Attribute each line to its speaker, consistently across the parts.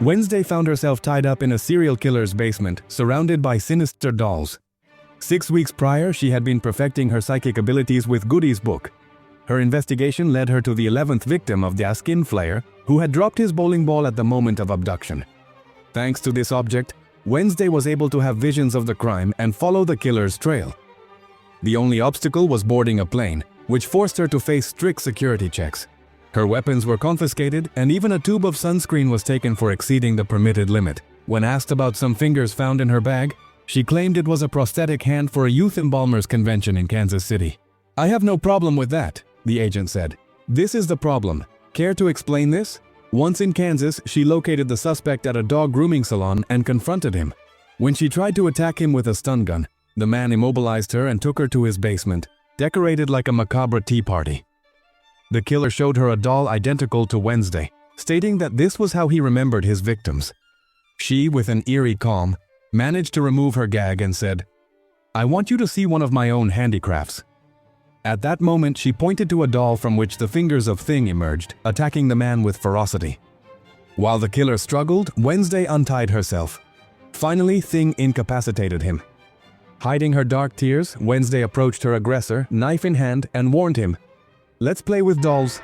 Speaker 1: Wednesday found herself tied up in a serial killer's basement, surrounded by sinister dolls. 6 weeks prior, she had been perfecting her psychic abilities with Goody's book. Her investigation led her to the 11th victim of the skin flayer, who had dropped his bowling ball at the moment of abduction. Thanks to this object, Wednesday was able to have visions of the crime and follow the killer's trail. The only obstacle was boarding a plane, which forced her to face strict security checks. Her weapons were confiscated, and even a tube of sunscreen was taken for exceeding the permitted limit. When asked about some fingers found in her bag, she claimed it was a prosthetic hand for a youth embalmers convention in Kansas City. "I have no problem with that," the agent said. "This is the problem. Care to explain this?" Once in Kansas, she located the suspect at a dog grooming salon and confronted him. When she tried to attack him with a stun gun, the man immobilized her and took her to his basement, decorated like a macabre tea party. The killer showed her a doll identical to Wednesday, stating that this was how he remembered his victims. She, with an eerie calm, managed to remove her gag and said, "I want you to see one of my own handicrafts." At that moment, she pointed to a doll from which the fingers of Thing emerged, attacking the man with ferocity. While the killer struggled, Wednesday untied herself. Finally, Thing incapacitated him. Hiding her dark tears, Wednesday approached her aggressor, knife in hand, and warned him, "Let's play with dolls."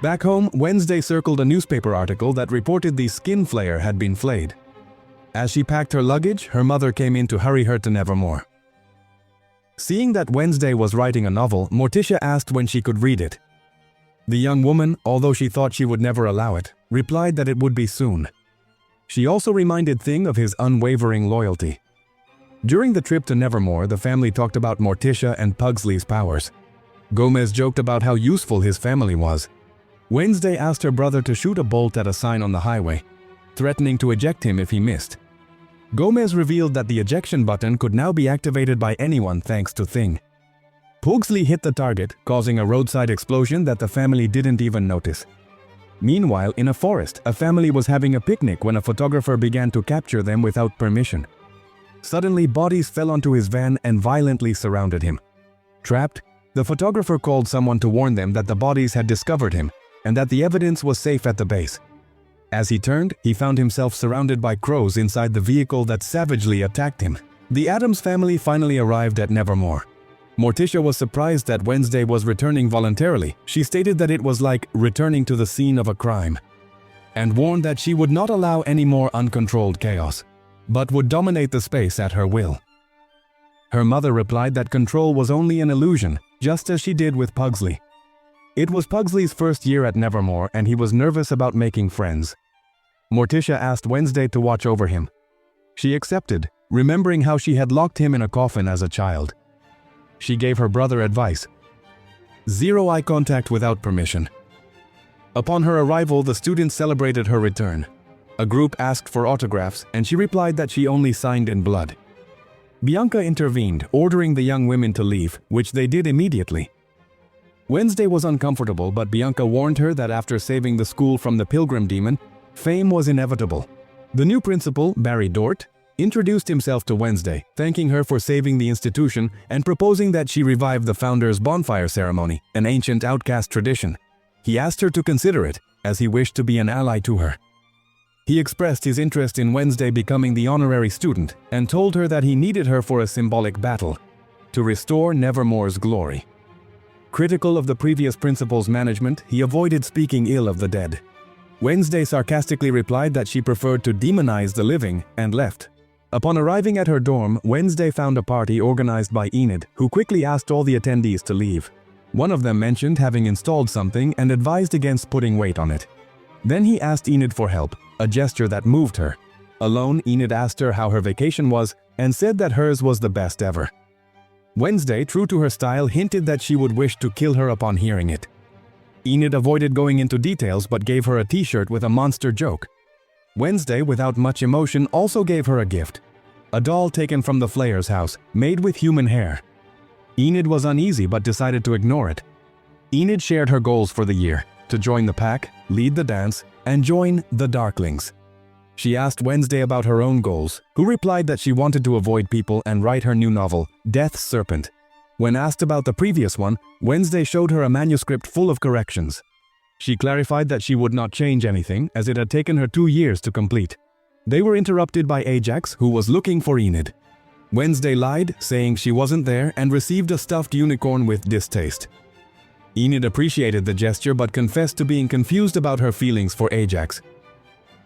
Speaker 1: Back home, Wednesday circled a newspaper article that reported the skin flayer had been flayed. As she packed her luggage, her mother came in to hurry her to Nevermore. Seeing that Wednesday was writing a novel, Morticia asked when she could read it. The young woman, although she thought she would never allow it, replied that it would be soon. She also reminded Thing of his unwavering loyalty. During the trip to Nevermore, the family talked about Morticia and Pugsley's powers. Gomez joked about how useful his family was. Wednesday asked her brother to shoot a bolt at a sign on the highway, threatening to eject him if he missed. Gomez revealed that the ejection button could now be activated by anyone thanks to Thing. Pugsley hit the target, causing a roadside explosion that the family didn't even notice. Meanwhile, in a forest, a family was having a picnic when a photographer began to capture them without permission. Suddenly, bodies fell onto his van and violently surrounded him. Trapped, the photographer called someone to warn them that the bodies had discovered him and that the evidence was safe at the base. As he turned, he found himself surrounded by crows inside the vehicle that savagely attacked him. The Addams family finally arrived at Nevermore. Morticia was surprised that Wednesday was returning voluntarily. She stated that it was like returning to the scene of a crime, and warned that she would not allow any more uncontrolled chaos, but would dominate the space at her will. Her mother replied that control was only an illusion, just as she did with Pugsley. It was Pugsley's first year at Nevermore, and he was nervous about making friends. Morticia asked Wednesday to watch over him. She accepted, remembering how she had locked him in a coffin as a child. She gave her brother advice: zero eye contact without permission. Upon her arrival, the students celebrated her return. A group asked for autographs, and she replied that she only signed in blood. Bianca intervened, ordering the young women to leave, which they did immediately. Wednesday was uncomfortable, but Bianca warned her that after saving the school from the Pilgrim Demon, fame was inevitable. The new principal, Barry Dort, introduced himself to Wednesday, thanking her for saving the institution and proposing that she revive the founder's bonfire ceremony, an ancient outcast tradition. He asked her to consider it, as he wished to be an ally to her. He expressed his interest in Wednesday becoming the honorary student and told her that he needed her for a symbolic battle to restore Nevermore's glory. Critical of the previous principal's management, he avoided speaking ill of the dead. Wednesday sarcastically replied that she preferred to demonize the living and left. Upon arriving at her dorm, Wednesday found a party organized by Enid, who quickly asked all the attendees to leave. One of them mentioned having installed something and advised against putting weight on it. Then he asked Enid for help, a gesture that moved her. Alone, Enid asked her how her vacation was and said that hers was the best ever. Wednesday, true to her style, hinted that she would wish to kill her upon hearing it. Enid avoided going into details but gave her a t-shirt with a monster joke. Wednesday, without much emotion, also gave her a gift: a doll taken from the Flayer's house, made with human hair. Enid was uneasy but decided to ignore it. Enid shared her goals for the year: to join the pack, lead the dance, and join the Darklings. She asked Wednesday about her own goals, who replied that she wanted to avoid people and write her new novel, Death's Serpent. When asked about the previous one, Wednesday showed her a manuscript full of corrections. She clarified that she would not change anything, as it had taken her 2 years to complete. They were interrupted by Ajax, who was looking for Enid. Wednesday lied, saying she wasn't there, and received a stuffed unicorn with distaste. Enid appreciated the gesture but confessed to being confused about her feelings for Ajax.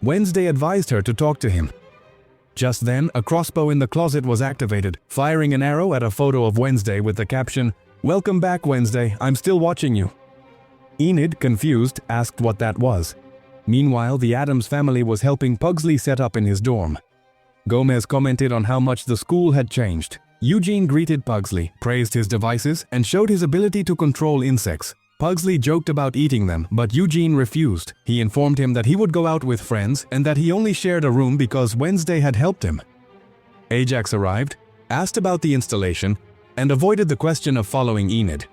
Speaker 1: Wednesday advised her to talk to him. Just then, a crossbow in the closet was activated, firing an arrow at a photo of Wednesday with the caption, "Welcome back, Wednesday, I'm still watching you." Enid, confused, asked what that was. Meanwhile, the Addams family was helping Pugsley set up in his dorm. Gomez commented on how much the school had changed. Eugene greeted Pugsley, praised his devices, and showed his ability to control insects. Pugsley joked about eating them, but Eugene refused. He informed him that he would go out with friends and that he only shared a room because Wednesday had helped him. Ajax arrived, asked about the installation, and avoided the question of following Enid.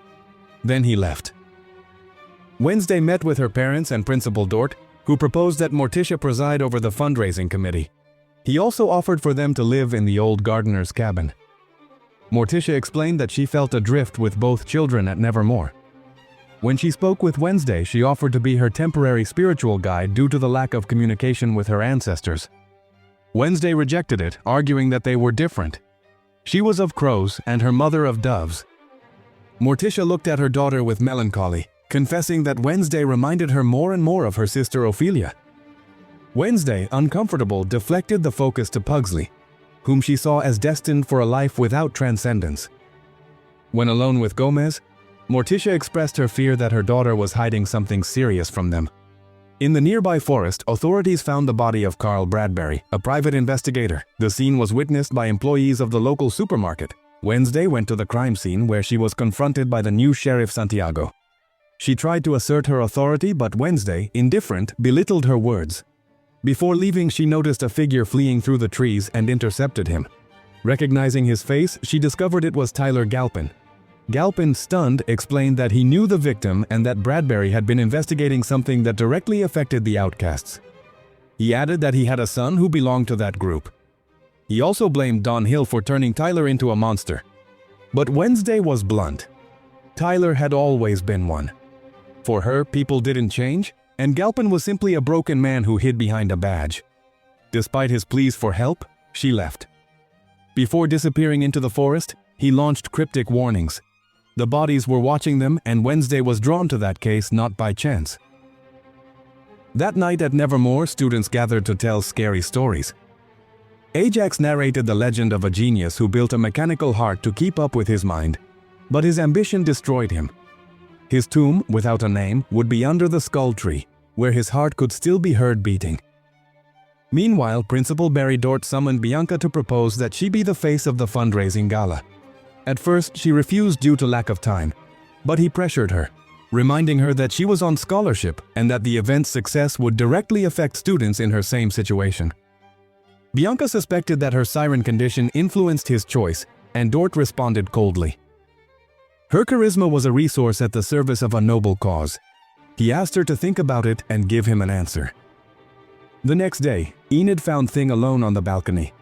Speaker 1: Then he left. Wednesday met with her parents and Principal Dort, who proposed that Morticia preside over the fundraising committee. He also offered for them to live in the old gardener's cabin. Morticia explained that she felt adrift with both children at Nevermore. When she spoke with Wednesday, she offered to be her temporary spiritual guide due to the lack of communication with her ancestors. Wednesday rejected it, arguing that they were different. She was of crows and her mother of doves. Morticia looked at her daughter with melancholy, confessing that Wednesday reminded her more and more of her sister Ophelia. Wednesday, uncomfortable, deflected the focus to Pugsley, whom she saw as destined for a life without transcendence. When alone with Gomez, Morticia expressed her fear that her daughter was hiding something serious from them. In the nearby forest, authorities found the body of Carl Bradbury, a private investigator. The scene was witnessed by employees of the local supermarket. Wednesday went to the crime scene where she was confronted by the new sheriff Santiago. She tried to assert her authority, but Wednesday, indifferent, belittled her words. Before leaving, she noticed a figure fleeing through the trees and intercepted him. Recognizing his face, she discovered it was Tyler Galpin. Galpin, stunned, explained that he knew the victim and that Bradbury had been investigating something that directly affected the outcasts. He added that he had a son who belonged to that group. He also blamed Don Hill for turning Tyler into a monster. But Wednesday was blunt. Tyler had always been one. For her, people didn't change, and Galpin was simply a broken man who hid behind a badge. Despite his pleas for help, she left. Before disappearing into the forest, he launched cryptic warnings. The bodies were watching them, and Wednesday was drawn to that case not by chance. That night at Nevermore, students gathered to tell scary stories. Ajax narrated the legend of a genius who built a mechanical heart to keep up with his mind, but his ambition destroyed him. His tomb, without a name, would be under the skull tree, where his heart could still be heard beating. Meanwhile, Principal Barry Dort summoned Bianca to propose that she be the face of the fundraising gala. At first, she refused due to lack of time, but he pressured her, reminding her that she was on scholarship and that the event's success would directly affect students in her same situation. Bianca suspected that her siren condition influenced his choice, and Dort responded coldly. Her charisma was a resource at the service of a noble cause. He asked her to think about it and give him an answer. The next day, Enid found Thing alone on the balcony.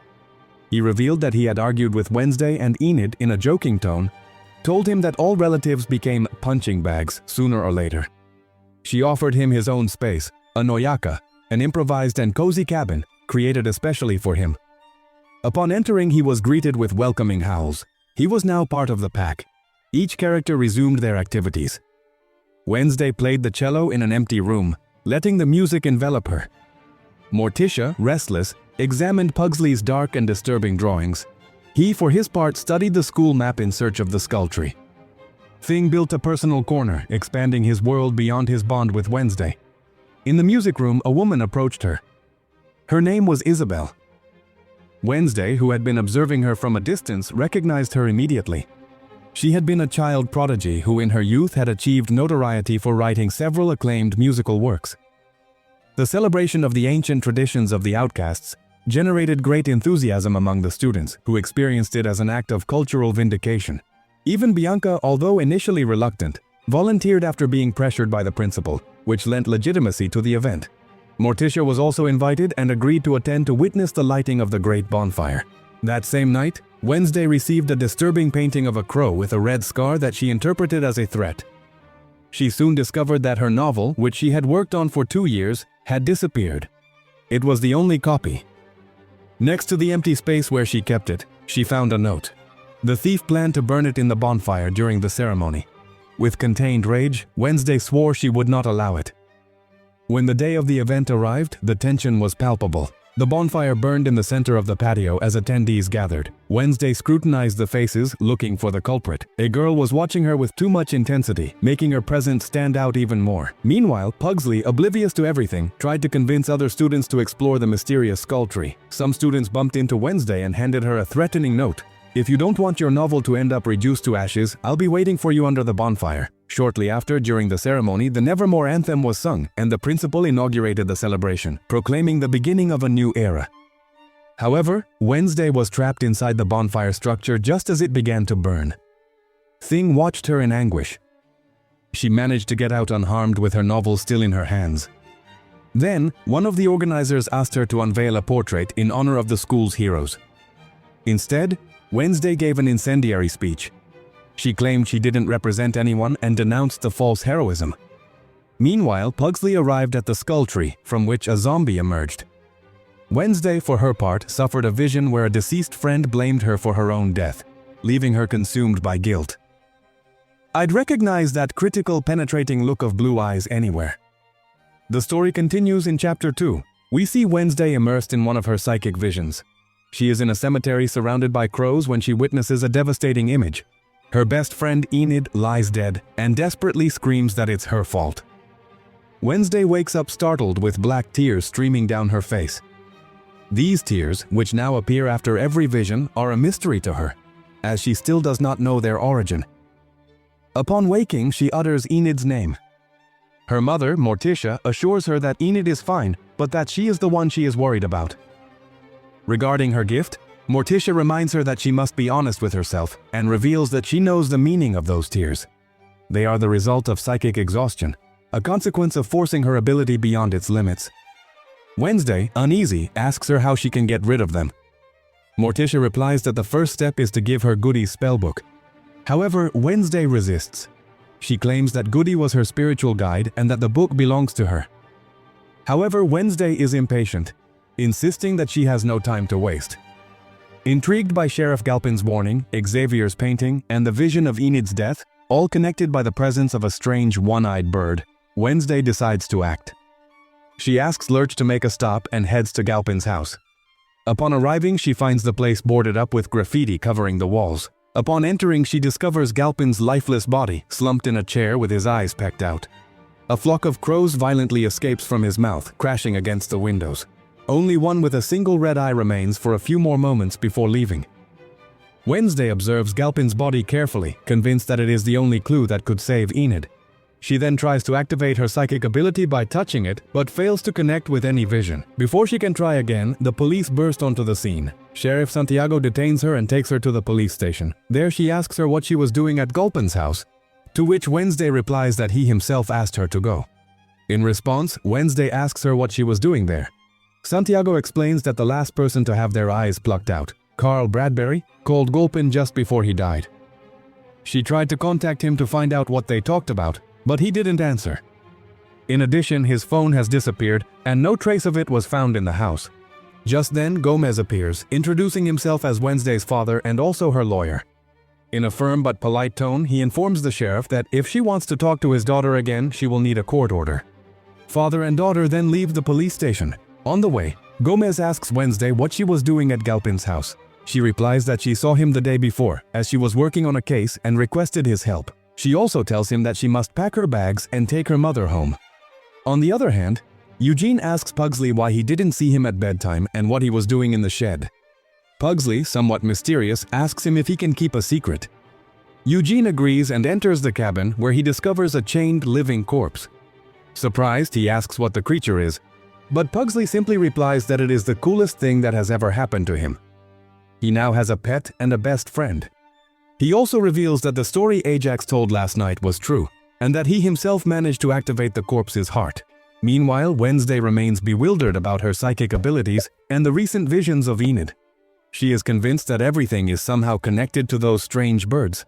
Speaker 1: He revealed that he had argued with Wednesday, and Enid, in a joking tone, told him that all relatives became punching bags sooner or later. She offered him his own space, a noyaka, an improvised and cozy cabin created especially for him. Upon entering, he was greeted with welcoming howls. He was now part of the pack. Each character resumed their activities. Wednesday played the cello in an empty room, letting the music envelop her. Morticia, restless, examined Pugsley's dark and disturbing drawings. He, for his part, studied the school map in search of the skull tree. Thing built a personal corner, expanding his world beyond his bond with Wednesday. In the music room, a woman approached her. Her name was Isabel. Wednesday, who had been observing her from a distance, recognized her immediately. She had been a child prodigy who in her youth had achieved notoriety for writing several acclaimed musical works. The celebration of the ancient traditions of the outcasts generated great enthusiasm among the students, who experienced it as an act of cultural vindication. Even Bianca, although initially reluctant, volunteered after being pressured by the principal, which lent legitimacy to the event. Morticia was also invited and agreed to attend to witness the lighting of the great bonfire. That same night, Wednesday received a disturbing painting of a crow with a red scar that she interpreted as a threat. She soon discovered that her novel, which she had worked on for 2 years, had disappeared. It was the only copy. Next to the empty space where she kept it, she found a note. The thief planned to burn it in the bonfire during the ceremony. With contained rage, Wednesday swore she would not allow it. When the day of the event arrived, the tension was palpable. The bonfire burned in the center of the patio as attendees gathered. Wednesday scrutinized the faces, looking for the culprit. A girl was watching her with too much intensity, making her presence stand out even more. Meanwhile, Pugsley, oblivious to everything, tried to convince other students to explore the mysterious skull tree. Some students bumped into Wednesday and handed her a threatening note. "If you don't want your novel to end up reduced to ashes, I'll be waiting for you under the bonfire." Shortly after, during the ceremony, the Nevermore anthem was sung, and the principal inaugurated the celebration, proclaiming the beginning of a new era. However, Wednesday was trapped inside the bonfire structure just as it began to burn. Thing watched her in anguish. She managed to get out unharmed with her novel still in her hands. Then, one of the organizers asked her to unveil a portrait in honor of the school's heroes. Instead, Wednesday gave an incendiary speech. She claimed she didn't represent anyone and denounced the false heroism. Meanwhile, Pugsley arrived at the skull tree, from which a zombie emerged. Wednesday, for her part, suffered a vision where a deceased friend blamed her for her own death, leaving her consumed by guilt. "I'd recognize that critical, penetrating look of blue eyes anywhere." The story continues in Chapter 2. We see Wednesday immersed in one of her psychic visions. She is in a cemetery surrounded by crows when she witnesses a devastating image. Her best friend Enid lies dead and desperately screams that it's her fault. Wednesday wakes up startled with black tears streaming down her face. These tears, which now appear after every vision, are a mystery to her, as she still does not know their origin. Upon waking, she utters Enid's name. Her mother, Morticia, assures her that Enid is fine, but that she is the one she is worried about. Regarding her gift, Morticia reminds her that she must be honest with herself and reveals that she knows the meaning of those tears. They are the result of psychic exhaustion, a consequence of forcing her ability beyond its limits. Wednesday, uneasy, asks her how she can get rid of them. Morticia replies that the first step is to give her Goody's spellbook. However, Wednesday resists. She claims that Goody was her spiritual guide and that the book belongs to her. However, Wednesday is impatient, insisting that she has no time to waste. Intrigued by Sheriff Galpin's warning, Xavier's painting, and the vision of Enid's death, all connected by the presence of a strange one-eyed bird, Wednesday decides to act. She asks Lurch to make a stop and heads to Galpin's house. Upon arriving, she finds the place boarded up with graffiti covering the walls. Upon entering, she discovers Galpin's lifeless body, slumped in a chair with his eyes pecked out. A flock of crows violently escapes from his mouth, crashing against the windows. Only one with a single red eye remains for a few more moments before leaving. Wednesday observes Galpin's body carefully, convinced that it is the only clue that could save Enid. She then tries to activate her psychic ability by touching it, but fails to connect with any vision. Before she can try again, the police burst onto the scene. Sheriff Santiago detains her and takes her to the police station. There she asks her what she was doing at Galpin's house, to which Wednesday replies that he himself asked her to go. In response, Wednesday asks her what she was doing there. Santiago explains that the last person to have their eyes plucked out, Carl Bradbury, called Galpin just before he died. She tried to contact him to find out what they talked about, but he didn't answer. In addition, his phone has disappeared and no trace of it was found in the house. Just then, Gomez appears, introducing himself as Wednesday's father and also her lawyer. In a firm but polite tone, he informs the sheriff that if she wants to talk to his daughter again, she will need a court order. Father and daughter then leave the police station. On the way, Gomez asks Wednesday what she was doing at Galpin's house. She replies that she saw him the day before, as she was working on a case and requested his help. She also tells him that she must pack her bags and take her mother home. On the other hand, Eugene asks Pugsley why he didn't see him at bedtime and what he was doing in the shed. Pugsley, somewhat mysterious, asks him if he can keep a secret. Eugene agrees and enters the cabin where he discovers a chained living corpse. Surprised, he asks what the creature is, but Pugsley simply replies that it is the coolest thing that has ever happened to him. He now has a pet and a best friend. He also reveals that the story Ajax told last night was true, and that he himself managed to activate the corpse's heart. Meanwhile, Wednesday remains bewildered about her psychic abilities and the recent visions of Enid. She is convinced that everything is somehow connected to those strange birds.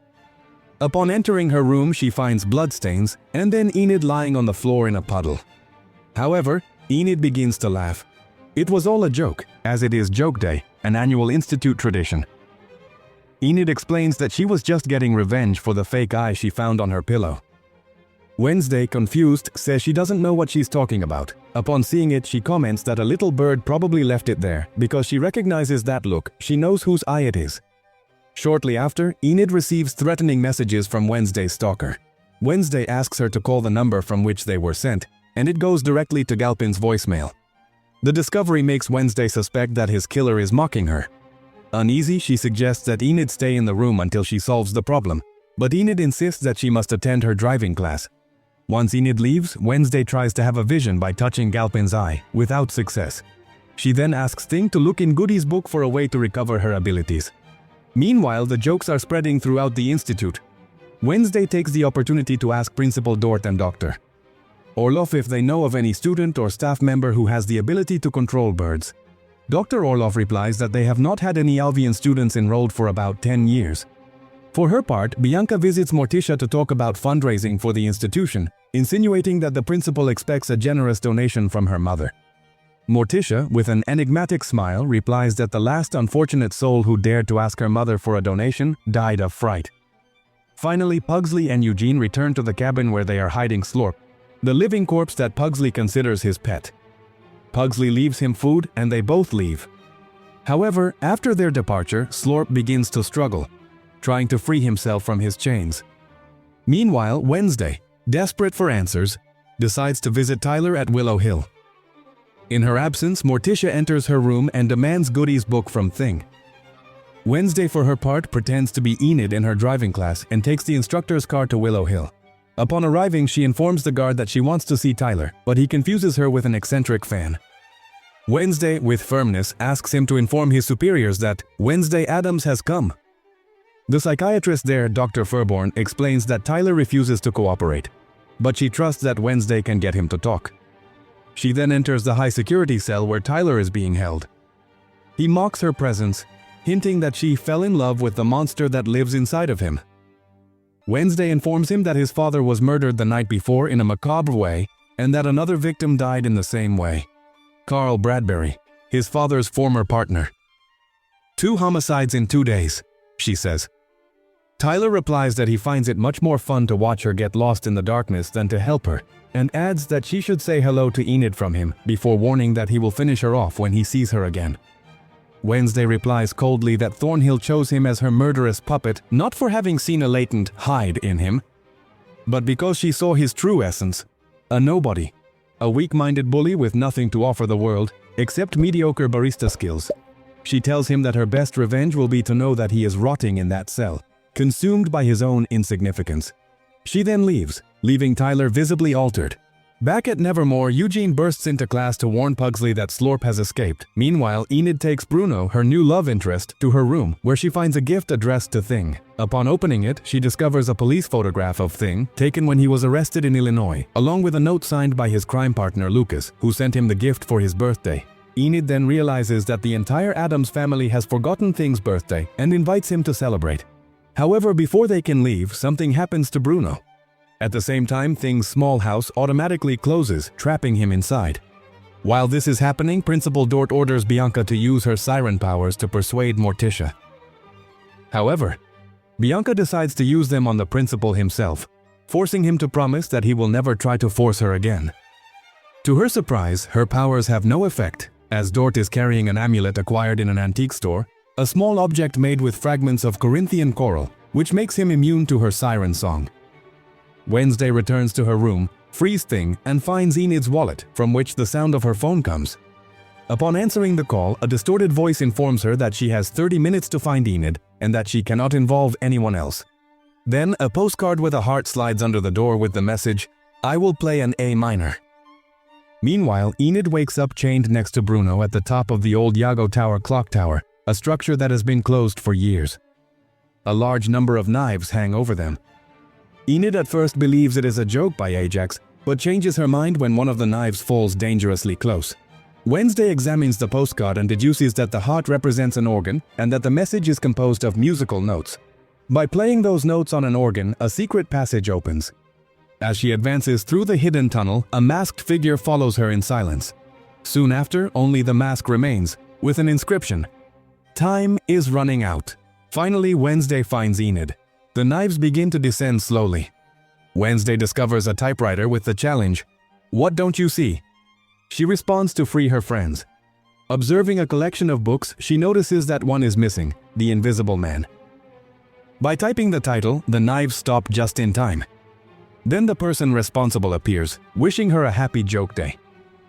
Speaker 1: Upon entering her room, she finds bloodstains and then Enid lying on the floor in a puddle. However, Enid begins to laugh. It was all a joke, as it is Joke Day, an annual institute tradition. Enid explains that she was just getting revenge for the fake eye she found on her pillow. Wednesday, confused, says she doesn't know what she's talking about. Upon seeing it, she comments that a little bird probably left it there. Because she recognizes that look, she knows whose eye it is. Shortly after, Enid receives threatening messages from Wednesday's stalker. Wednesday asks her to call the number from which they were sent, and it goes directly to Galpin's voicemail. The discovery makes Wednesday suspect that his killer is mocking her. Uneasy, she suggests that Enid stay in the room until she solves the problem, but Enid insists that she must attend her driving class. Once Enid leaves, Wednesday tries to have a vision by touching Galpin's eye, without success. She then asks Thing to look in Goody's book for a way to recover her abilities. Meanwhile, the jokes are spreading throughout the institute. Wednesday takes the opportunity to ask Principal Dort and Dr. Orloff if they know of any student or staff member who has the ability to control birds. Dr. Orloff replies that they have not had any Alvian students enrolled for about 10 years. For her part, Bianca visits Morticia to talk about fundraising for the institution, insinuating that the principal expects a generous donation from her mother. Morticia, with an enigmatic smile, replies that the last unfortunate soul who dared to ask her mother for a donation died of fright. Finally, Pugsley and Eugene return to the cabin where they are hiding Slorp, the living corpse that Pugsley considers his pet. Pugsley leaves him food and they both leave. However, after their departure, Slorp begins to struggle, trying to free himself from his chains. Meanwhile, Wednesday, desperate for answers, decides to visit Tyler at Willow Hill. In her absence, Morticia enters her room and demands Goody's book from Thing. Wednesday, for her part, pretends to be Enid in her driving class and takes the instructor's car to Willow Hill. Upon arriving, she informs the guard that she wants to see Tyler, but he confuses her with an eccentric fan. Wednesday, with firmness, asks him to inform his superiors that Wednesday Addams has come. The psychiatrist there, Dr. Furborn, explains that Tyler refuses to cooperate, but she trusts that Wednesday can get him to talk. She then enters the high-security cell where Tyler is being held. He mocks her presence, hinting that she fell in love with the monster that lives inside of him. Wednesday informs him that his father was murdered the night before in a macabre way and that another victim died in the same way. Carl Bradbury, his father's former partner. 2 homicides in 2 days, she says. Tyler replies that he finds it much more fun to watch her get lost in the darkness than to help her, and adds that she should say hello to Enid from him before warning that he will finish her off when he sees her again. Wednesday replies coldly that Thornhill chose him as her murderous puppet not for having seen a latent hide in him, but because she saw his true essence, a nobody, a weak-minded bully with nothing to offer the world except mediocre barista skills. She tells him that her best revenge will be to know that he is rotting in that cell, consumed by his own insignificance. She then leaves, leaving Tyler visibly altered. Back at Nevermore, Eugene bursts into class to warn Pugsley that Slorp has escaped. Meanwhile, Enid takes Bruno, her new love interest, to her room, where she finds a gift addressed to Thing. Upon opening it, she discovers a police photograph of Thing, taken when he was arrested in Illinois, along with a note signed by his crime partner Lucas, who sent him the gift for his birthday. Enid then realizes that the entire Addams family has forgotten Thing's birthday and invites him to celebrate. However, before they can leave, something happens to Bruno. At the same time, Thing's small house automatically closes, trapping him inside. While this is happening, Principal Dort orders Bianca to use her siren powers to persuade Morticia. However, Bianca decides to use them on the principal himself, forcing him to promise that he will never try to force her again. To her surprise, her powers have no effect, as Dort is carrying an amulet acquired in an antique store, a small object made with fragments of Corinthian coral, which makes him immune to her siren song. Wednesday returns to her room, frees Thing, and finds Enid's wallet, from which the sound of her phone comes. Upon answering the call, a distorted voice informs her that she has 30 minutes to find Enid, and that she cannot involve anyone else. Then, a postcard with a heart slides under the door with the message, "I will play an A minor." Meanwhile, Enid wakes up chained next to Bruno at the top of the old Yago Tower clock tower, a structure that has been closed for years. A large number of knives hang over them. Enid at first believes it is a joke by Ajax, but changes her mind when one of the knives falls dangerously close. Wednesday examines the postcard and deduces that the heart represents an organ and that the message is composed of musical notes. By playing those notes on an organ, a secret passage opens. As she advances through the hidden tunnel, a masked figure follows her in silence. Soon after, only the mask remains, with an inscription. Time is running out. Finally, Wednesday finds Enid. The knives begin to descend slowly. Wednesday discovers a typewriter with the challenge, "What don't you see?" She responds to free her friends. Observing a collection of books, she notices that one is missing, The Invisible Man. By typing the title, the knives stop just in time. Then the person responsible appears, wishing her a happy joke day.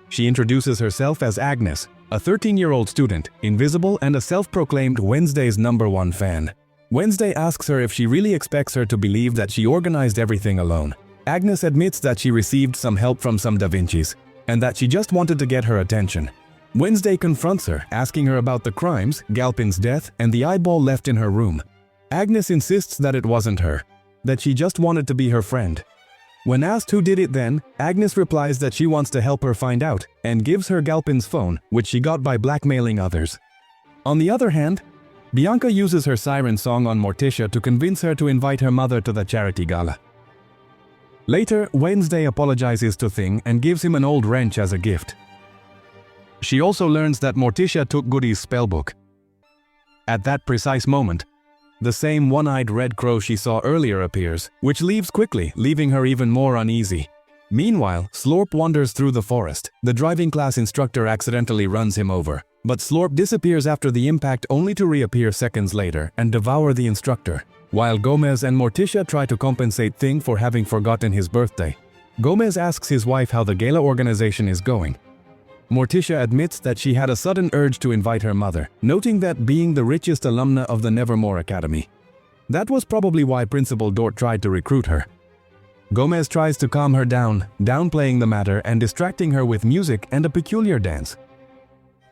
Speaker 1: She introduces herself as Agnes, a 13-year-old student, invisible and a self-proclaimed Wednesday's #1 fan. Wednesday asks her if she really expects her to believe that she organized everything alone. Agnes admits that she received some help from some Da Vinci's, and that she just wanted to get her attention. Wednesday confronts her, asking her about the crimes, Galpin's death, and the eyeball left in her room. Agnes insists that it wasn't her, that she just wanted to be her friend. When asked who did it then, Agnes replies that she wants to help her find out, and gives her Galpin's phone, which she got by blackmailing others. On the other hand, Bianca uses her siren song on Morticia to convince her to invite her mother to the charity gala. Later, Wednesday apologizes to Thing and gives him an old wrench as a gift. She also learns that Morticia took Goody's spellbook. At that precise moment, the same one-eyed red crow she saw earlier appears, which leaves quickly, leaving her even more uneasy. Meanwhile, Slorp wanders through the forest. The driving class instructor accidentally runs him over, but Slorp disappears after the impact only to reappear seconds later and devour the instructor. While Gomez and Morticia try to compensate Thing for having forgotten his birthday, Gomez asks his wife how the gala organization is going. Morticia admits that she had a sudden urge to invite her mother, noting that being the richest alumna of the Nevermore Academy. That was probably why Principal Dort tried to recruit her. Gomez tries to calm her down, downplaying the matter and distracting her with music and a peculiar dance.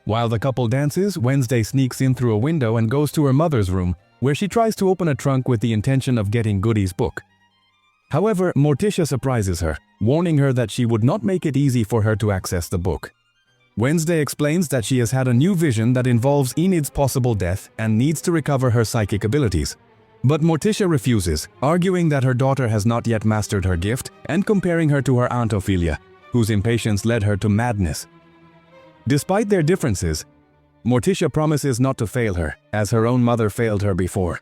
Speaker 1: While the couple dances, Wednesday sneaks in through a window and goes to her mother's room, where she tries to open a trunk with the intention of getting Goody's book. However, Morticia surprises her, warning her that she would not make it easy for her to access the book. Wednesday explains that she has had a new vision that involves Enid's possible death and needs to recover her psychic abilities. But Morticia refuses, arguing that her daughter has not yet mastered her gift and comparing her to her aunt Ophelia, whose impatience led her to madness. Despite their differences, Morticia promises not to fail her, as her own mother failed her before.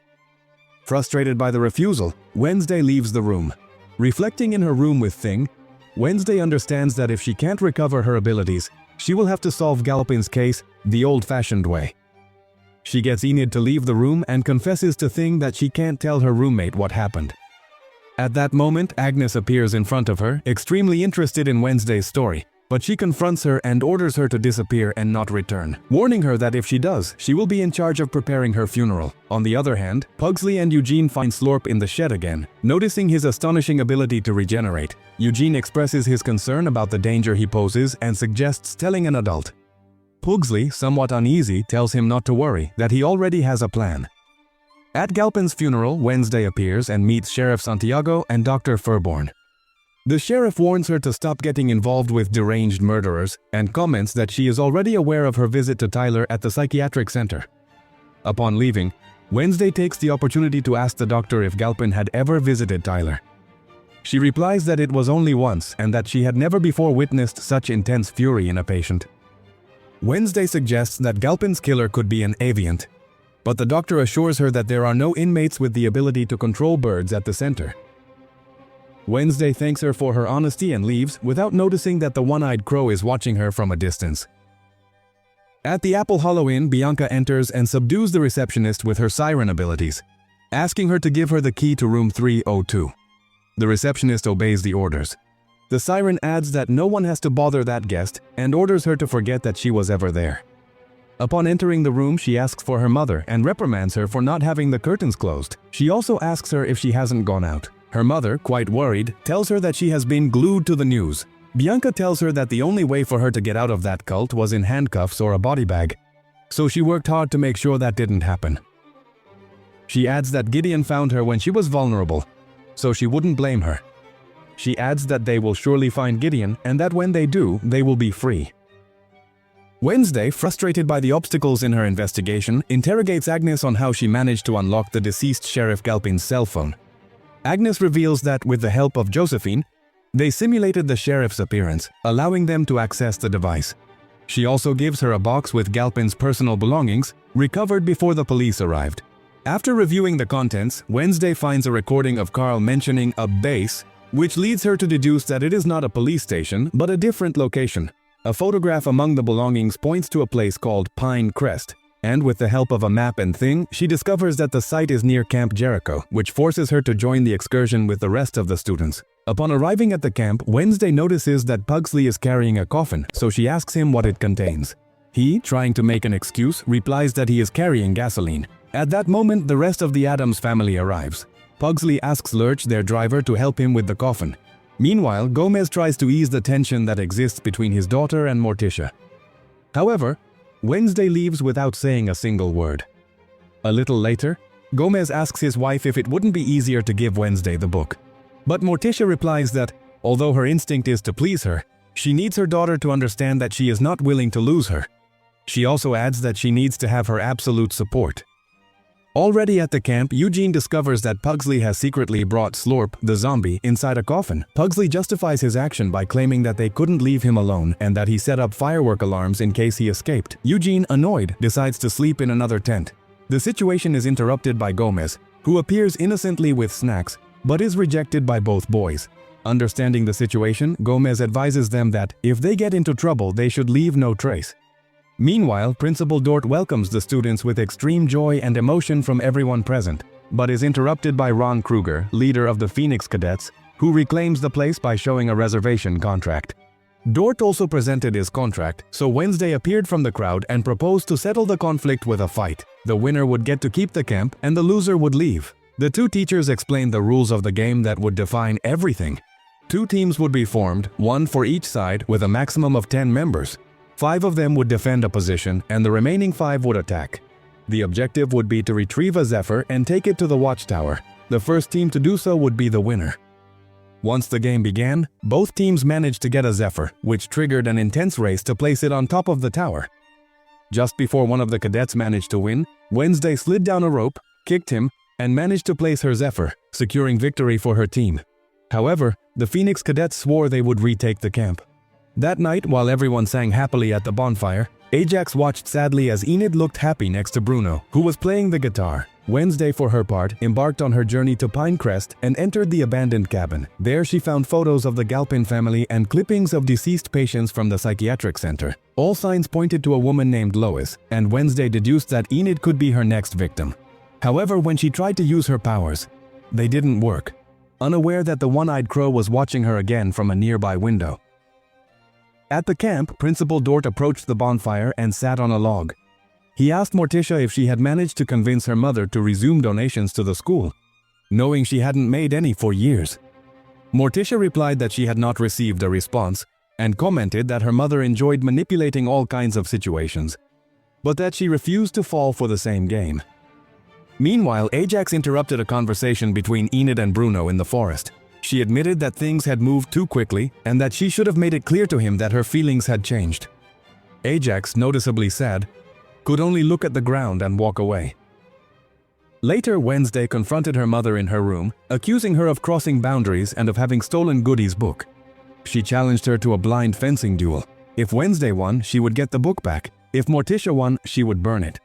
Speaker 1: Frustrated by the refusal, Wednesday leaves the room. Reflecting in her room with Thing, Wednesday understands that if she can't recover her abilities, she will have to solve Galpin's case the old-fashioned way. She gets Enid to leave the room and confesses to Thing that she can't tell her roommate what happened. At that moment, Agnes appears in front of her, extremely interested in Wednesday's story, but she confronts her and orders her to disappear and not return, warning her that if she does, she will be in charge of preparing her funeral. On the other hand, Pugsley and Eugene find Slorp in the shed again. Noticing his astonishing ability to regenerate, Eugene expresses his concern about the danger he poses and suggests telling an adult. Pugsley, somewhat uneasy, tells him not to worry, that he already has a plan. At Galpin's funeral, Wednesday appears and meets Sheriff Santiago and Dr. Furborn. The sheriff warns her to stop getting involved with deranged murderers and comments that she is already aware of her visit to Tyler at the psychiatric center. Upon leaving, Wednesday takes the opportunity to ask the doctor if Galpin had ever visited Tyler. She replies that it was only once and that she had never before witnessed such intense fury in a patient. Wednesday suggests that Galpin's killer could be an aviant, but the doctor assures her that there are no inmates with the ability to control birds at the center. Wednesday thanks her for her honesty and leaves without noticing that the one-eyed crow is watching her from a distance. At the Apple Hollow Inn, Bianca enters and subdues the receptionist with her siren abilities, asking her to give her the key to room 302. The receptionist obeys the orders. The siren adds that no one has to bother that guest and orders her to forget that she was ever there. Upon entering the room, she asks for her mother and reprimands her for not having the curtains closed. She also asks her if she hasn't gone out. Her mother, quite worried, tells her that she has been glued to the news. Bianca tells her that the only way for her to get out of that cult was in handcuffs or a body bag, so she worked hard to make sure that didn't happen. She adds that Gideon found her when she was vulnerable, so she wouldn't blame her. She adds that they will surely find Gideon and that when they do, they will be free. Wednesday, frustrated by the obstacles in her investigation, interrogates Agnes on how she managed to unlock the deceased Sheriff Galpin's cell phone. Agnes reveals that, with the help of Josephine, they simulated the sheriff's appearance, allowing them to access the device. She also gives her a box with Galpin's personal belongings, recovered before the police arrived. After reviewing the contents, Wednesday finds a recording of Carl mentioning a base, which leads her to deduce that it is not a police station, but a different location. A photograph among the belongings points to a place called Pine Crest, and with the help of a map and thing, she discovers that the site is near Camp Jericho, which forces her to join the excursion with the rest of the students. Upon arriving at the camp, Wednesday notices that Pugsley is carrying a coffin, so she asks him what it contains. He, trying to make an excuse, replies that he is carrying gasoline. At that moment, the rest of the Addams family arrives. Pugsley asks Lurch, their driver, to help him with the coffin. Meanwhile, Gomez tries to ease the tension that exists between his daughter and Morticia. However, Wednesday leaves without saying a single word. A little later, Gomez asks his wife if it wouldn't be easier to give Wednesday the book. But Morticia replies that, although her instinct is to please her, she needs her daughter to understand that she is not willing to lose her. She also adds that she needs to have her absolute support. Already at the camp, Eugene discovers that Pugsley has secretly brought Slorp, the zombie, inside a coffin. Pugsley justifies his action by claiming that they couldn't leave him alone and that he set up firework alarms in case he escaped. Eugene, annoyed, decides to sleep in another tent. The situation is interrupted by Gomez, who appears innocently with snacks, but is rejected by both boys. Understanding the situation, Gomez advises them that, if they get into trouble, they should leave no trace. Meanwhile, Principal Dort welcomes the students with extreme joy and emotion from everyone present, but is interrupted by Ron Kruger, leader of the Phoenix Cadets, who reclaims the place by showing a reservation contract. Dort also presented his contract, so Wednesday appeared from the crowd and proposed to settle the conflict with a fight. The winner would get to keep the camp and the loser would leave. The two teachers explained the rules of the game that would define everything. 2 teams would be formed, 1 for each side, with a maximum of 10 members. 5 of them would defend a position, and the remaining 5 would attack. The objective would be to retrieve a Zephyr and take it to the watchtower. The first team to do so would be the winner. Once the game began, both teams managed to get a Zephyr, which triggered an intense race to place it on top of the tower. Just before one of the cadets managed to win, Wednesday slid down a rope, kicked him, and managed to place her Zephyr, securing victory for her team. However, the Phoenix Cadets swore they would retake the camp. That night, while everyone sang happily at the bonfire, Ajax watched sadly as Enid looked happy next to Bruno, who was playing the guitar. Wednesday, for her part, embarked on her journey to Pinecrest and entered the abandoned cabin. There she found photos of the Galpin family and clippings of deceased patients from the psychiatric center. All signs pointed to a woman named Lois, and Wednesday deduced that Enid could be her next victim. However, when she tried to use her powers, they didn't work, unaware that the one-eyed crow was watching her again from a nearby window. At the camp, Principal Dort approached the bonfire and sat on a log. He asked Morticia if she had managed to convince her mother to resume donations to the school, knowing she hadn't made any for years. Morticia replied that she had not received a response and commented that her mother enjoyed manipulating all kinds of situations, but that she refused to fall for the same game. Meanwhile, Ajax interrupted a conversation between Enid and Bruno in the forest. She admitted that things had moved too quickly and that she should have made it clear to him that her feelings had changed. Ajax, noticeably sad, could only look at the ground and walk away. Later, Wednesday confronted her mother in her room, accusing her of crossing boundaries and of having stolen Goody's book. She challenged her to a blind fencing duel. If Wednesday won, she would get the book back. If Morticia won, she would burn it.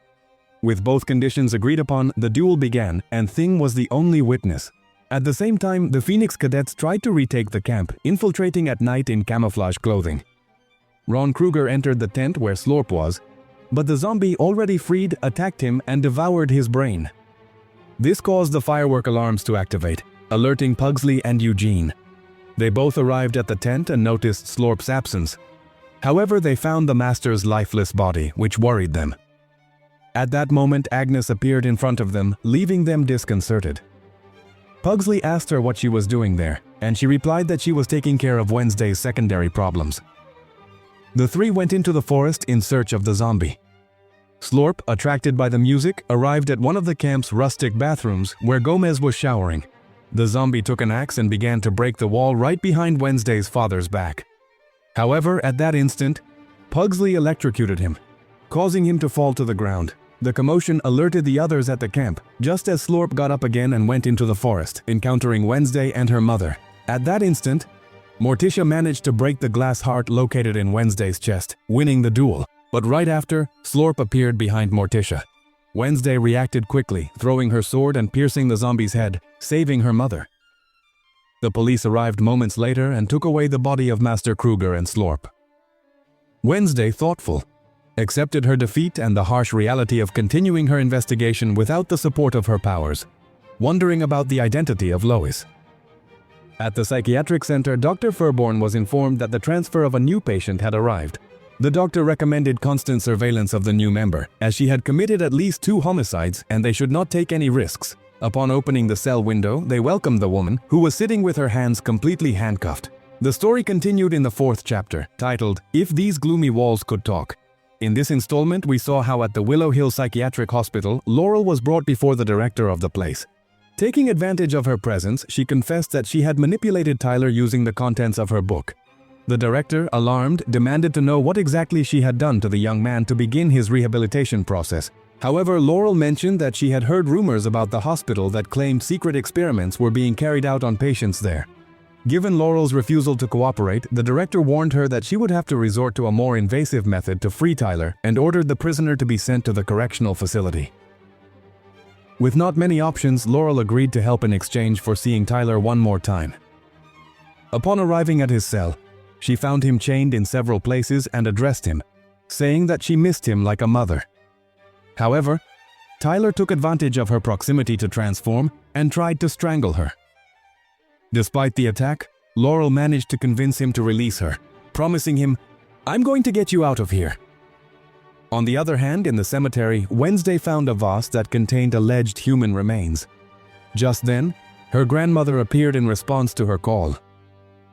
Speaker 1: With both conditions agreed upon, the duel began, and Thing was the only witness. At the same time, the Phoenix Cadets tried to retake the camp, infiltrating at night in camouflage clothing. Ron Kruger entered the tent where Slorp was, but the zombie, already freed, attacked him and devoured his brain. This caused the firework alarms to activate, alerting Pugsley and Eugene. They both arrived at the tent and noticed Slorp's absence. However, they found the master's lifeless body, which worried them. At that moment, Agnes appeared in front of them, leaving them disconcerted. Pugsley asked her what she was doing there, and she replied that she was taking care of Wednesday's secondary problems. The 3 went into the forest in search of the zombie. Slorp, attracted by the music, arrived at one of the camp's rustic bathrooms where Gomez was showering. The zombie took an axe and began to break the wall right behind Wednesday's father's back. However, at that instant, Pugsley electrocuted him, causing him to fall to the ground. The commotion alerted the others at the camp, just as Slorp got up again and went into the forest, encountering Wednesday and her mother. At that instant, Morticia managed to break the glass heart located in Wednesday's chest, winning the duel. But right after, Slorp appeared behind Morticia. Wednesday reacted quickly, throwing her sword and piercing the zombie's head, saving her mother. The police arrived moments later and took away the body of Master Kruger and Slorp. Wednesday, thoughtful, accepted her defeat and the harsh reality of continuing her investigation without the support of her powers, wondering about the identity of Lois. At the psychiatric center, Dr. Furborn was informed that the transfer of a new patient had arrived. The doctor recommended constant surveillance of the new member, as she had committed at least 2 homicides and they should not take any risks. Upon opening the cell window, they welcomed the woman, who was sitting with her hands completely handcuffed. The story continued in the 4th chapter, titled, If These Gloomy Walls Could Talk. In this installment, we saw how at the Willow Hill Psychiatric Hospital, Laurel was brought before the director of the place. Taking advantage of her presence, she confessed that she had manipulated Tyler using the contents of her book. The director, alarmed, demanded to know what exactly she had done to the young man to begin his rehabilitation process. However, Laurel mentioned that she had heard rumors about the hospital that claimed secret experiments were being carried out on patients there. Given Laurel's refusal to cooperate, the director warned her that she would have to resort to a more invasive method to free Tyler and ordered the prisoner to be sent to the correctional facility. With not many options, Laurel agreed to help in exchange for seeing Tyler one more time. Upon arriving at his cell, she found him chained in several places and addressed him, saying that she missed him like a mother. However, Tyler took advantage of her proximity to transform and tried to strangle her. Despite the attack, Laurel managed to convince him to release her, promising him, "I'm going to get you out of here." On the other hand, in the cemetery, Wednesday found a vase that contained alleged human remains. Just then, her grandmother appeared in response to her call.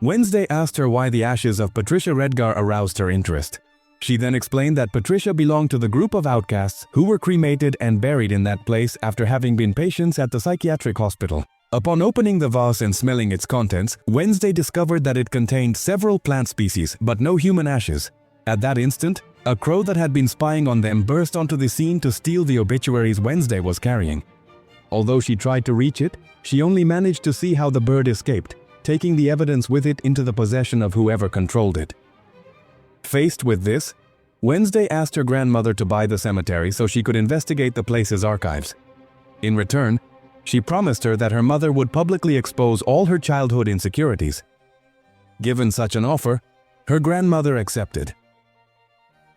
Speaker 1: Wednesday asked her why the ashes of Patricia Redgar aroused her interest. She then explained that Patricia belonged to the group of outcasts who were cremated and buried in that place after having been patients at the psychiatric hospital. Upon opening the vase and smelling its contents, Wednesday discovered that it contained several plant species but no human ashes. At that instant, a crow that had been spying on them burst onto the scene to steal the obituaries Wednesday was carrying. Although she tried to reach it, she only managed to see how the bird escaped, taking the evidence with it into the possession of whoever controlled it. Faced with this, Wednesday asked her grandmother to buy the cemetery so she could investigate the place's archives. In return, she promised her that her mother would publicly expose all her childhood insecurities. Given such an offer, her grandmother accepted.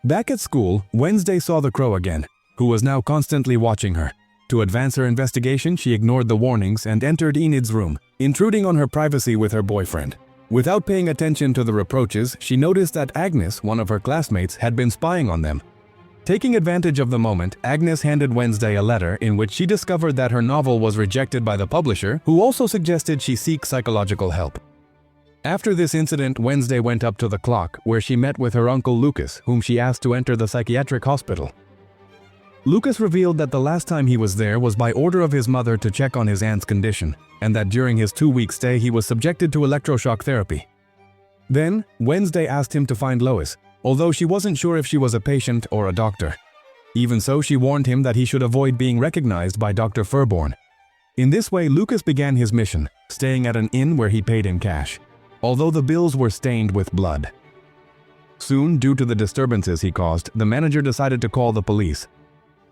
Speaker 1: Back at school, Wednesday saw the crow again, who was now constantly watching her. To advance her investigation, she ignored the warnings and entered Enid's room, intruding on her privacy with her boyfriend. Without paying attention to the reproaches, she noticed that Agnes, one of her classmates, had been spying on them. Taking advantage of the moment, Agnes handed Wednesday a letter in which she discovered that her novel was rejected by the publisher, who also suggested she seek psychological help. After this incident, Wednesday went up to the clock, where she met with her uncle Lucas, whom she asked to enter the psychiatric hospital. Lucas revealed that the last time he was there was by order of his mother to check on his aunt's condition, and that during his 2-week stay he was subjected to electroshock therapy. Then, Wednesday asked him to find Lois, although she wasn't sure if she was a patient or a doctor. Even so, she warned him that he should avoid being recognized by Dr. Furborn. In this way, Lucas began his mission, staying at an inn where he paid in cash, although the bills were stained with blood. Soon, due to the disturbances he caused, the manager decided to call the police.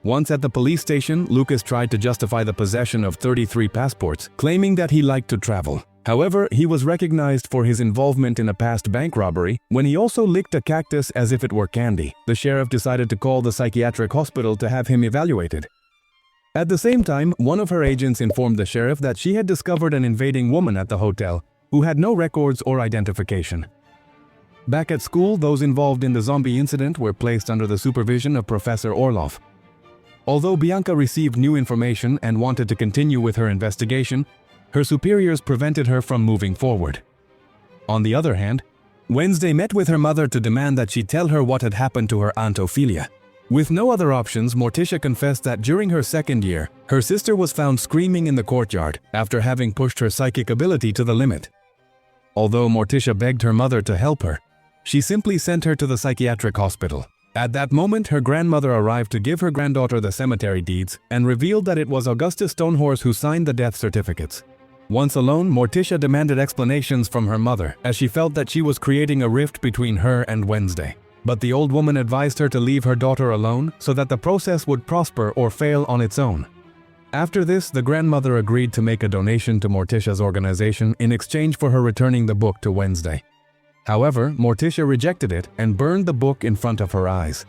Speaker 1: Once at the police station, Lucas tried to justify the possession of 33 passports, claiming that he liked to travel. However, he was recognized for his involvement in a past bank robbery when he also licked a cactus as if it were candy. The sheriff decided to call the psychiatric hospital to have him evaluated. At the same time, one of her agents informed the sheriff that she had discovered an invading woman at the hotel who had no records or identification. Back at school, those involved in the zombie incident were placed under the supervision of Professor Orloff. Although Bianca received new information and wanted to continue with her investigation, her superiors prevented her from moving forward. On the other hand, Wednesday met with her mother to demand that she tell her what had happened to her Aunt Ophelia. With no other options, Morticia confessed that during her 2nd year, her sister was found screaming in the courtyard after having pushed her psychic ability to the limit. Although Morticia begged her mother to help her, she simply sent her to the psychiatric hospital. At that moment, her grandmother arrived to give her granddaughter the cemetery deeds and revealed that it was Augustus Stonehorse who signed the death certificates. Once alone, Morticia demanded explanations from her mother as she felt that she was creating a rift between her and Wednesday. But the old woman advised her to leave her daughter alone so that the process would prosper or fail on its own. After this, the grandmother agreed to make a donation to Morticia's organization in exchange for her returning the book to Wednesday. However, Morticia rejected it and burned the book in front of her eyes.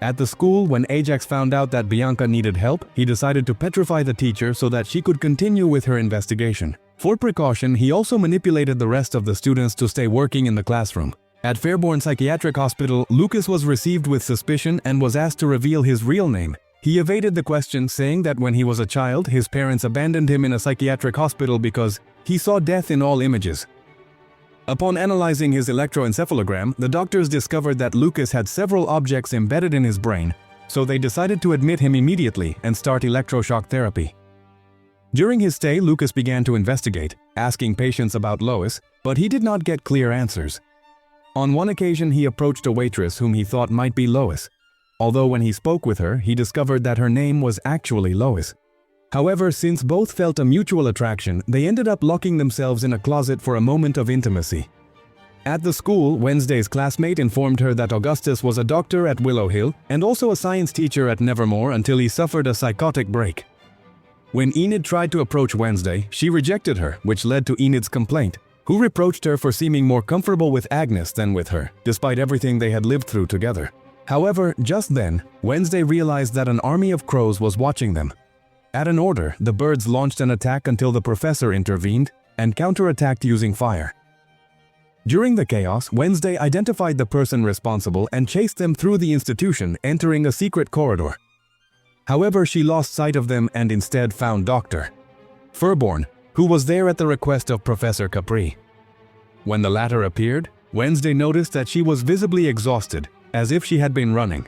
Speaker 1: At the school, when Ajax found out that Bianca needed help, he decided to petrify the teacher so that she could continue with her investigation. For precaution, he also manipulated the rest of the students to stay working in the classroom. At Fairborn Psychiatric Hospital, Lucas was received with suspicion and was asked to reveal his real name. He evaded the question, saying that when he was a child, his parents abandoned him in a psychiatric hospital because he saw death in all images. Upon analyzing his electroencephalogram, the doctors discovered that Lucas had several objects embedded in his brain, so they decided to admit him immediately and start electroshock therapy. During his stay, Lucas began to investigate, asking patients about Lois, but he did not get clear answers. On one occasion, he approached a waitress whom he thought might be Lois, although when he spoke with her, he discovered that her name was actually Lois. However, since both felt a mutual attraction, they ended up locking themselves in a closet for a moment of intimacy. At the school, Wednesday's classmate informed her that Augustus was a doctor at Willow Hill and also a science teacher at Nevermore until he suffered a psychotic break. When Enid tried to approach Wednesday, she rejected her, which led to Enid's complaint, who reproached her for seeming more comfortable with Agnes than with her, despite everything they had lived through together. However, just then, Wednesday realized that an army of crows was watching them. At an order, the birds launched an attack until the professor intervened and counterattacked using fire. During the chaos, Wednesday identified the person responsible and chased them through the institution, entering a secret corridor. However, she lost sight of them and instead found Dr. Fairborn, who was there at the request of Professor Capri. When the latter appeared, Wednesday noticed that she was visibly exhausted, as if she had been running.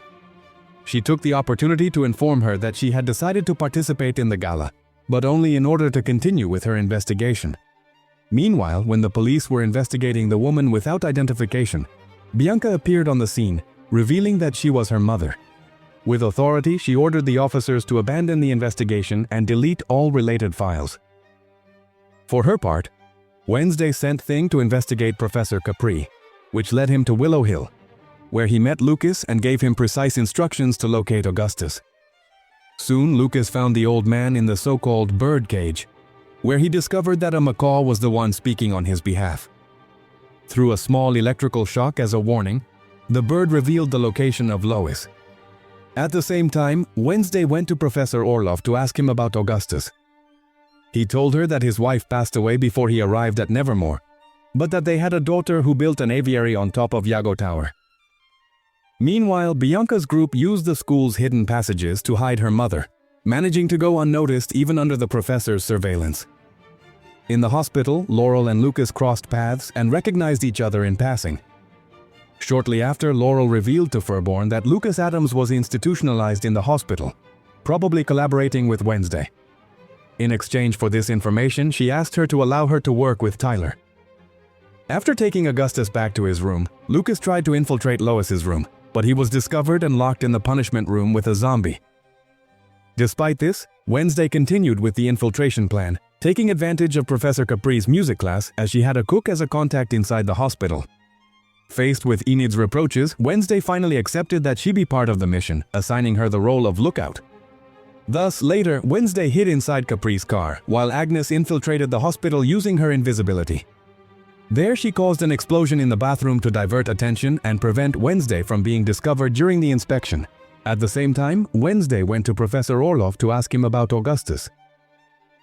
Speaker 1: She took the opportunity to inform her that she had decided to participate in the gala, but only in order to continue with her investigation. Meanwhile, when the police were investigating the woman without identification, Bianca appeared on the scene, revealing that she was her mother. With authority, she ordered the officers to abandon the investigation and delete all related files. For her part, Wednesday sent Thing to investigate Professor Capri, which led him to Willow Hill, where he met Lucas and gave him precise instructions to locate Augustus. Soon, Lucas found the old man in the so-called bird cage, where he discovered that a macaw was the one speaking on his behalf. Through a small electrical shock as a warning, the bird revealed the location of Lois. At the same time, Wednesday went to Professor Orloff to ask him about Augustus. He told her that his wife passed away before he arrived at Nevermore, but that they had a daughter who built an aviary on top of Yago Tower. Meanwhile, Bianca's group used the school's hidden passages to hide her mother, managing to go unnoticed even under the professor's surveillance. In the hospital, Laurel and Lucas crossed paths and recognized each other in passing. Shortly after, Laurel revealed to Fairborn that Lucas Addams was institutionalized in the hospital, probably collaborating with Wednesday. In exchange for this information, she asked her to allow her to work with Tyler. After taking Augustus back to his room, Lucas tried to infiltrate Lois's room, but he was discovered and locked in the punishment room with a zombie. Despite this, Wednesday continued with the infiltration plan, taking advantage of Professor Capri's music class as she had a cook as a contact inside the hospital. Faced with Enid's reproaches, Wednesday finally accepted that she be part of the mission, assigning her the role of lookout. Thus, later, Wednesday hid inside Capri's car, while Agnes infiltrated the hospital using her invisibility. There she caused an explosion in the bathroom to divert attention and prevent Wednesday from being discovered during the inspection. At the same time, Wednesday went to Professor Orloff to ask him about Augustus.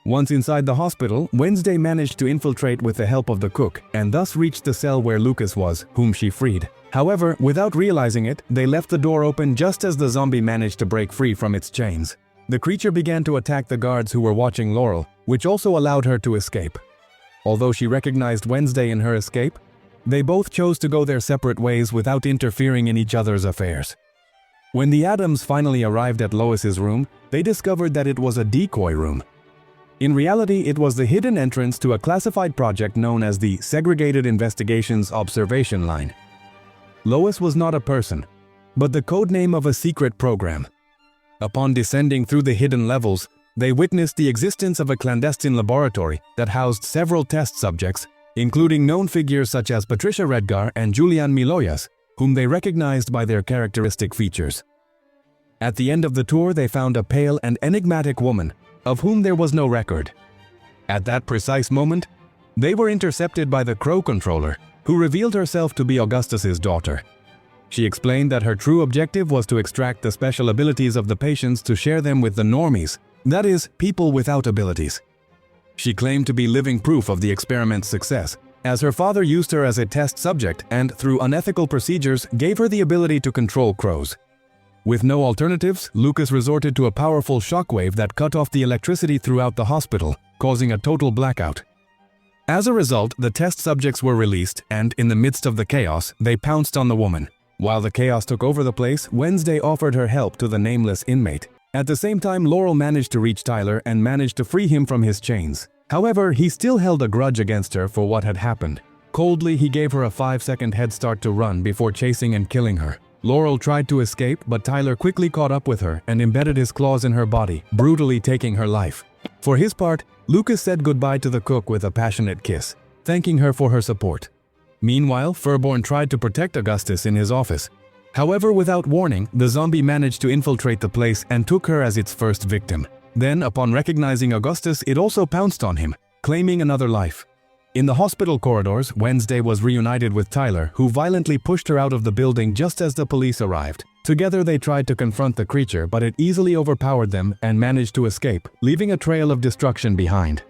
Speaker 1: Once inside the hospital, Wednesday managed to infiltrate with the help of the cook and thus reached the cell where Lucas was, whom she freed. However, without realizing it, they left the door open just as the zombie managed to break free from its chains. The creature began to attack the guards who were watching Laurel, which also allowed her to escape. Although she recognized Wednesday in her escape, they both chose to go their separate ways without interfering in each other's affairs. When the Addams finally arrived at Lois's room, they discovered that it was a decoy room. In reality, it was the hidden entrance to a classified project known as the Segregated Investigations Observation Line. Lois was not a person, but the codename of a secret program. Upon descending through the hidden levels, they witnessed the existence of a clandestine laboratory that housed several test subjects, including known figures such as Patricia Redgar and Julian Miloyas, whom they recognized by their characteristic features. At the end of the tour, they found a pale and enigmatic woman, of whom there was no record. At that precise moment, they were intercepted by the Crow controller, who revealed herself to be Augustus's daughter. She explained that her true objective was to extract the special abilities of the patients to share them with the normies, that is, people without abilities. She claimed to be living proof of the experiment's success, as her father used her as a test subject and, through unethical procedures, gave her the ability to control crows. With no alternatives, Lucas resorted to a powerful shockwave that cut off the electricity throughout the hospital, causing a total blackout. As a result, the test subjects were released, and in the midst of the chaos, they pounced on the woman. While the chaos took over the place, Wednesday offered her help to the nameless inmate. At the same time, Laurel managed to reach Tyler and managed to free him from his chains. However, he still held a grudge against her for what had happened. Coldly, he gave her a 5-second head start to run before chasing and killing her. Laurel tried to escape, but Tyler quickly caught up with her and embedded his claws in her body, brutally taking her life. For his part, Lucas said goodbye to the cook with a passionate kiss, thanking her for her support. Meanwhile, Furborn tried to protect Augustus in his office. However, without warning, the zombie managed to infiltrate the place and took her as its first victim. Then, upon recognizing Augustus, it also pounced on him, claiming another life. In the hospital corridors, Wednesday was reunited with Tyler, who violently pushed her out of the building just as the police arrived. Together they tried to confront the creature, but it easily overpowered them and managed to escape, leaving a trail of destruction behind.